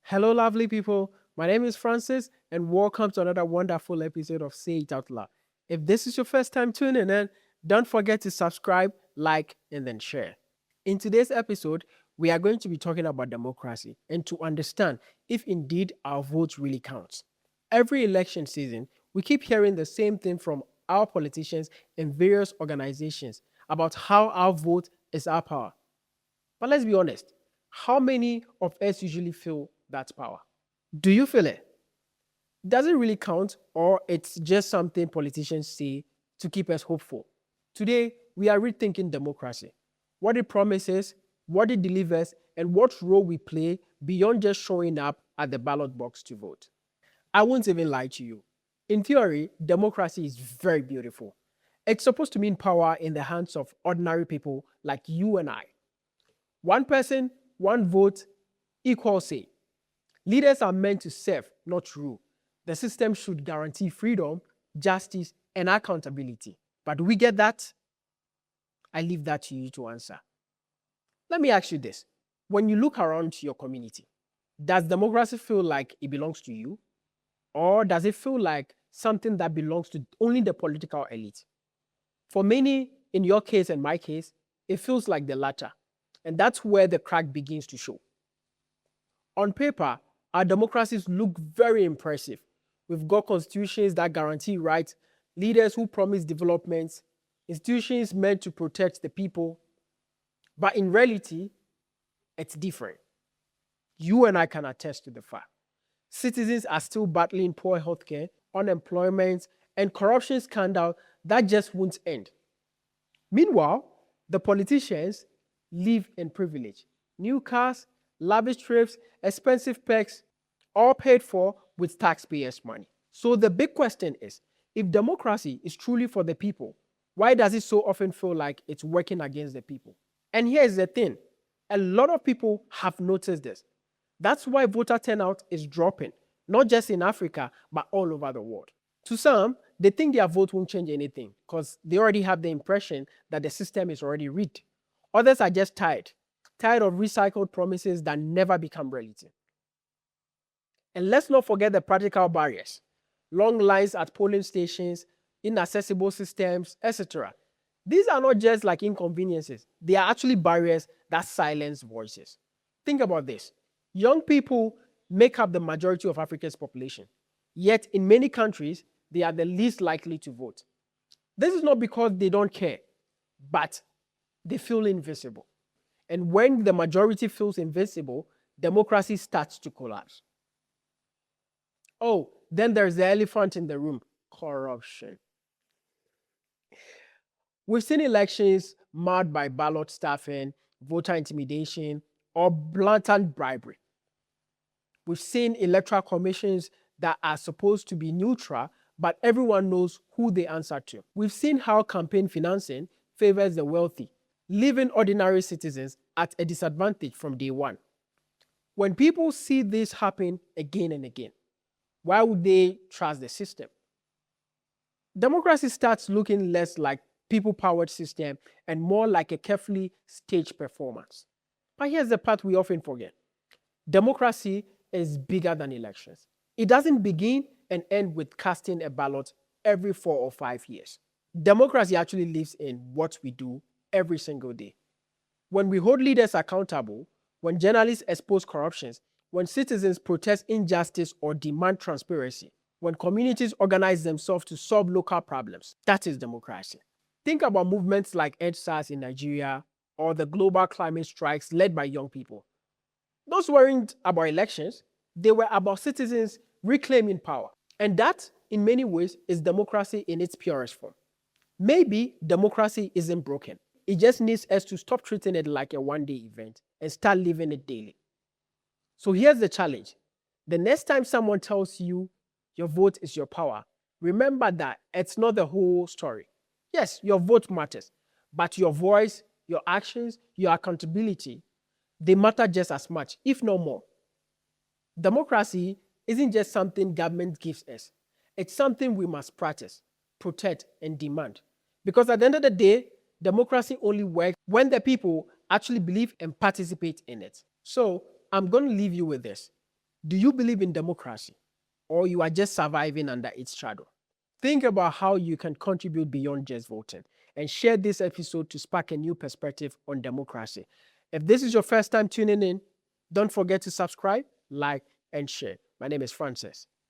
Hello, lovely people. My name is Francis, and welcome to another wonderful episode of Say It Out Loud. If this is your first time tuning in, don't forget to subscribe, like, and then share. In today's episode, we are going to be talking about democracy and to understand if indeed our vote really counts. Every election season, we keep hearing the same thing from our politicians and various organizations about how our vote is our power. But let's be honest, how many of us usually feel that power? Do you feel it? Does it really count, or it's just something politicians say to keep us hopeful? Today, we are rethinking democracy, what it promises, what it delivers, and what role we play beyond just showing up at the ballot box to vote. I won't even lie to you. In theory, democracy is very beautiful. It's supposed to mean power in the hands of ordinary people like you and I. One person, one vote, equal say. Leaders are meant to serve, not rule. The system should guarantee freedom, justice, and accountability. But do we get that? I leave that to you to answer. Let me ask you this. When you look around your community, does democracy feel like it belongs to you? Or does it feel like something that belongs to only the political elite? For many, in your case and my case, it feels like the latter. And that's where the crack begins to show. On paper, our democracies look very impressive. We've got constitutions that guarantee rights, leaders who promise development, institutions meant to protect the people. But in reality, it's different. You and I can attest to the fact. Citizens are still battling poor healthcare, unemployment, and corruption scandal that just won't end. Meanwhile, the politicians live in privilege. New cars, lavish trips, expensive perks, all paid for with taxpayers' money. So the big question is, if democracy is truly for the people, why does it so often feel like it's working against the people? And here's the thing, a lot of people have noticed this. That's why voter turnout is dropping, not just in Africa, but all over the world. To some, they think their vote won't change anything because they already have the impression that the system is already rigged. Others are just tired of recycled promises that never become reality. And let's not forget the practical barriers. Long lines at polling stations, inaccessible systems, etc. These are not just like inconveniences. They are actually barriers that silence voices. Think about this. Young people make up the majority of Africa's population. Yet in many countries, they are the least likely to vote. This is not because they don't care, but they feel invisible. And when the majority feels invisible, democracy starts to collapse. Oh, then there's the elephant in the room, corruption. We've seen elections marred by ballot stuffing, voter intimidation, or blatant bribery. We've seen electoral commissions that are supposed to be neutral, but everyone knows who they answer to. We've seen how campaign financing favors the wealthy, leaving ordinary citizens at a disadvantage from day one. When people see this happen again and again, why would they trust the system? Democracy starts looking less like people-powered system and more like a carefully staged performance. But here's the part we often forget. Democracy is bigger than elections. It doesn't begin and end with casting a ballot every 4 or 5 years. Democracy actually lives in what we do every single day. When we hold leaders accountable, when journalists expose corruptions, when citizens protest injustice or demand transparency, when communities organize themselves to solve local problems, that is democracy. Think about movements like EndSARS in Nigeria or the global climate strikes led by young people. Those weren't about elections, they were about citizens reclaiming power. And that, in many ways, is democracy in its purest form. Maybe democracy isn't broken. It just needs us to stop treating it like a one-day event and start living it daily. So here's the challenge. The next time someone tells you your vote is your power, remember that it's not the whole story. Yes, your vote matters, but your voice, your actions, your accountability, they matter just as much, if not more. Democracy isn't just something government gives us. It's something we must practice, protect, and demand. Because at the end of the day, democracy only works when the people actually believe and participate in it. So I'm going to leave you with this. Do you believe in democracy, or you are just surviving under its shadow? Think about how you can contribute beyond just voting and share this episode to spark a new perspective on democracy. If this is your first time tuning in, don't forget to subscribe, like, and share. My name is Francis.